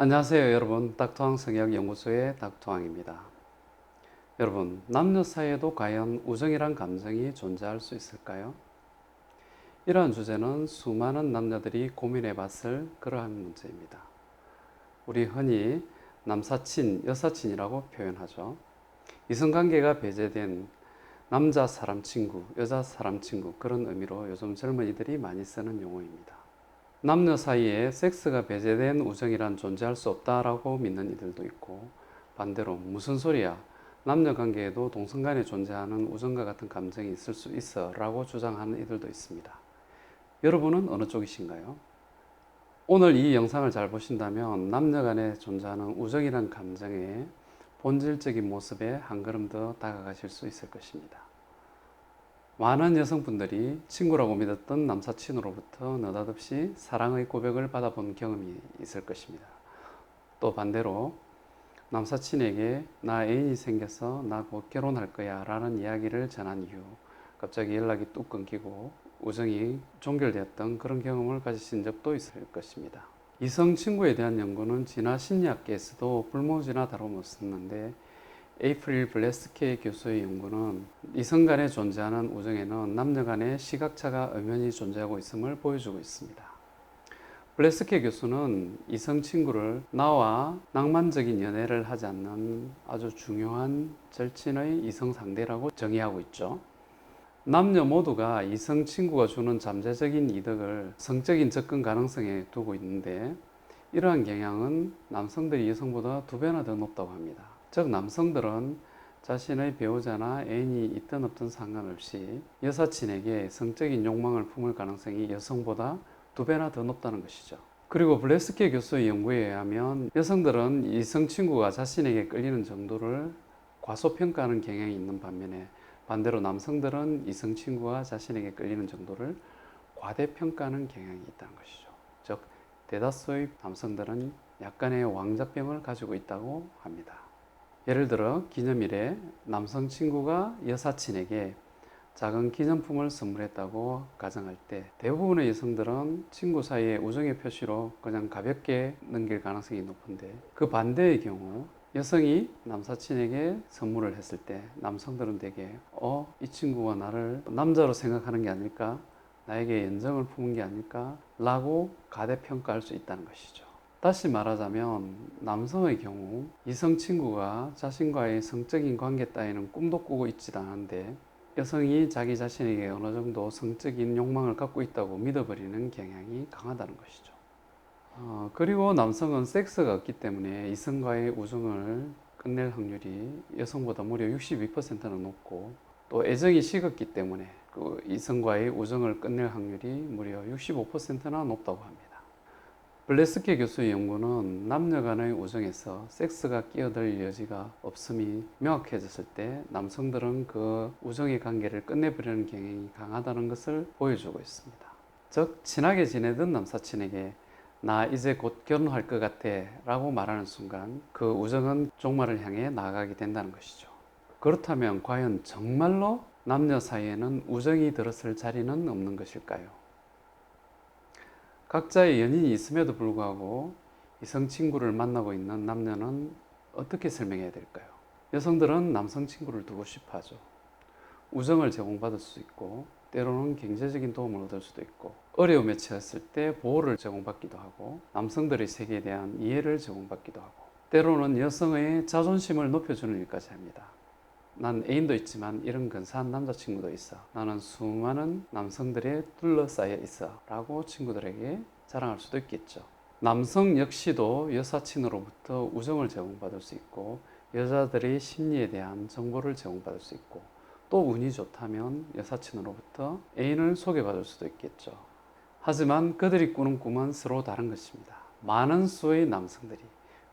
안녕하세요 여러분, 닥터왕 성역연구소의 닥터왕입니다. 여러분, 남녀 사이에도 과연 우정이란 감정이 존재할 수 있을까요? 이러한 주제는 수많은 남녀들이 고민해 봤을 그러한 문제입니다. 우리 흔히 남사친, 여사친이라고 표현하죠. 이성관계가 배제된 남자 사람 친구, 여자 사람 친구, 그런 의미로 요즘 젊은이들이 많이 쓰는 용어입니다. 남녀 사이에 섹스가 배제된 우정이란 존재할 수 없다라고 믿는 이들도 있고, 반대로 무슨 소리야, 남녀 관계에도 동성 간에 존재하는 우정과 같은 감정이 있을 수 있어 라고 주장하는 이들도 있습니다. 여러분은 어느 쪽이신가요? 오늘 이 영상을 잘 보신다면 남녀 간에 존재하는 우정이란 감정의 본질적인 모습에 한 걸음 더 다가가실 수 있을 것입니다. 많은 여성분들이 친구라고 믿었던 남사친으로부터 느닷없이 사랑의 고백을 받아본 경험이 있을 것입니다. 또 반대로 남사친에게 나 애인이 생겨서 나 곧 결혼할 거야 라는 이야기를 전한 이후 갑자기 연락이 뚝 끊기고 우정이 종결되었던 그런 경험을 가지신 적도 있을 것입니다. 이성 친구에 대한 연구는 진화 심리학계에서도 불모지나 다뤄먹었는데, 에이프릴 블레스케 교수의 연구는 이성 간에 존재하는 우정에는 남녀 간의 시각차가 엄연히 존재하고 있음을 보여주고 있습니다. 블레스케 교수는 이성 친구를 나와 낭만적인 연애를 하지 않는 아주 중요한 절친의 이성 상대라고 정의하고 있죠. 남녀 모두가 이성 친구가 주는 잠재적인 이득을 성적인 접근 가능성에 두고 있는데, 이러한 경향은 남성들이 여성보다 2배나 더 높다고 합니다. 즉 남성들은 자신의 배우자나 애인이 있든 없든 상관없이 여사친에게 성적인 욕망을 품을 가능성이 여성보다 2배나 더 높다는 것이죠. 그리고 블레스케 교수의 연구에 의하면 여성들은 이성 친구가 자신에게 끌리는 정도를 과소평가하는 경향이 있는 반면에, 반대로 남성들은 이성 친구가 자신에게 끌리는 정도를 과대평가하는 경향이 있다는 것이죠. 즉 대다수의 남성들은 약간의 왕자병을 가지고 있다고 합니다. 예를 들어 기념일에 남성 친구가 여사친에게 작은 기념품을 선물했다고 가정할 때, 대부분의 여성들은 친구 사이의 우정의 표시로 그냥 가볍게 넘길 가능성이 높은데, 그 반대의 경우 여성이 남사친에게 선물을 했을 때 남성들은 대개 이 친구가 나를 남자로 생각하는 게 아닐까, 나에게 연정을 품은 게 아닐까 라고 가대평가할 수 있다는 것이죠. 다시 말하자면 남성의 경우 이성 친구가 자신과의 성적인 관계 따위는 꿈도 꾸고 있지 않은데, 여성이 자기 자신에게 어느 정도 성적인 욕망을 갖고 있다고 믿어버리는 경향이 강하다는 것이죠. 그리고 남성은 섹스가 없기 때문에 이성과의 우정을 끝낼 확률이 여성보다 무려 62%나 높고, 또 애정이 식었기 때문에 그 이성과의 우정을 끝낼 확률이 무려 65%나 높다고 합니다. 블레스케 교수의 연구는 남녀 간의 우정에서 섹스가 끼어들 여지가 없음이 명확해졌을 때 남성들은 그 우정의 관계를 끝내버리는 경향이 강하다는 것을 보여주고 있습니다. 즉 친하게 지내던 남사친에게 나 이제 곧 결혼할 것 같아 라고 말하는 순간 그 우정은 종말을 향해 나아가게 된다는 것이죠. 그렇다면 과연 정말로 남녀 사이에는 우정이 들었을 자리는 없는 것일까요? 각자의 연인이 있음에도 불구하고 이성 친구를 만나고 있는 남녀는 어떻게 설명해야 될까요? 여성들은 남성 친구를 두고 싶어 하죠. 우정을 제공받을 수 있고, 때로는 경제적인 도움을 얻을 수도 있고, 어려움에 처했을 때 보호를 제공받기도 하고, 남성들의 세계에 대한 이해를 제공받기도 하고, 때로는 여성의 자존심을 높여주는 일까지 합니다. 난 애인도 있지만 이런 근사한 남자친구도 있어, 나는 수많은 남성들에 둘러싸여 있어 라고 친구들에게 자랑할 수도 있겠죠. 남성 역시도 여사친으로부터 우정을 제공받을 수 있고, 여자들의 심리에 대한 정보를 제공받을 수 있고, 또 운이 좋다면 여사친으로부터 애인을 소개받을 수도 있겠죠. 하지만 그들이 꾸는 꿈은 서로 다른 것입니다. 많은 수의 남성들이,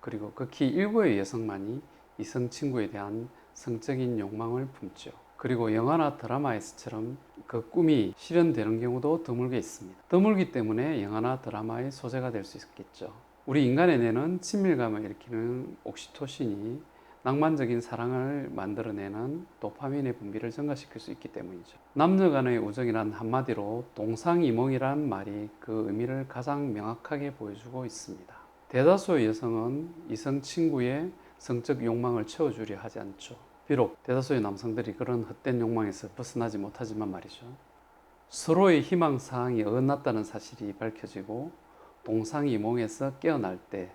그리고 극히 일부의 여성만이 이성 친구에 대한 성적인 욕망을 품죠. 그리고 영화나 드라마에서처럼 그 꿈이 실현되는 경우도 드물게 있습니다. 드물기 때문에 영화나 드라마의 소재가 될 수 있겠죠. 우리 인간의 뇌는 친밀감을 일으키는 옥시토신이 낭만적인 사랑을 만들어내는 도파민의 분비를 증가시킬 수 있기 때문이죠. 남녀 간의 우정이란 한마디로 동상이몽이란 말이 그 의미를 가장 명확하게 보여주고 있습니다. 대다수의 여성은 이성 친구의 성적 욕망을 채워주려 하지 않죠. 비록 대다수의 남성들이 그런 헛된 욕망에서 벗어나지 못하지만 말이죠. 서로의 희망사항이 어긋났다는 사실이 밝혀지고 동상이몽에서 깨어날 때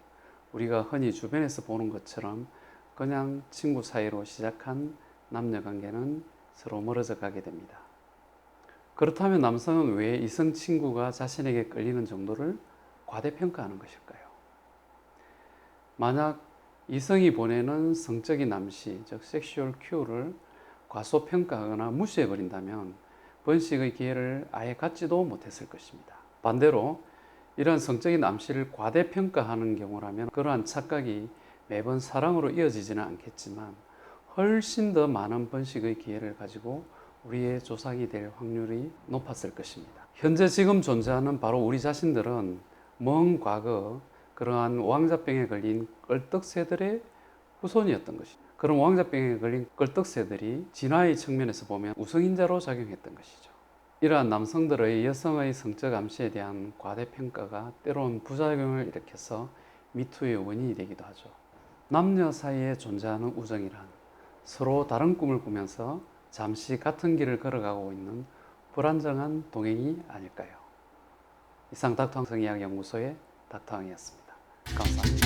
우리가 흔히 주변에서 보는 것처럼 그냥 친구 사이로 시작한 남녀관계는 서로 멀어져 가게 됩니다. 그렇다면 남성은 왜 이성 친구가 자신에게 끌리는 정도를 과대평가하는 것일까요? 만약 이성이 보내는 성적인 암시, 즉 섹슈얼 큐를 과소평가하거나 무시해버린다면 번식의 기회를 아예 갖지도 못했을 것입니다. 반대로 이러한 성적인 암시를 과대평가하는 경우라면 그러한 착각이 매번 사랑으로 이어지지는 않겠지만 훨씬 더 많은 번식의 기회를 가지고 우리의 조상이 될 확률이 높았을 것입니다. 현재 지금 존재하는 바로 우리 자신들은 먼 과거 그러한 왕자병에 걸린 껄떡새들의 후손이었던 것이죠. 그런 왕자병에 걸린 껄떡새들이 진화의 측면에서 보면 우성인자로 작용했던 것이죠. 이러한 남성들의 여성의 성적 암시에 대한 과대평가가 때로는 부작용을 일으켜서 미투의 원인이 되기도 하죠. 남녀 사이에 존재하는 우정이란 서로 다른 꿈을 꾸면서 잠시 같은 길을 걸어가고 있는 불안정한 동행이 아닐까요? 이상 닥터왕 성의학연구소의 닥터왕이었습니다. 감사합니다.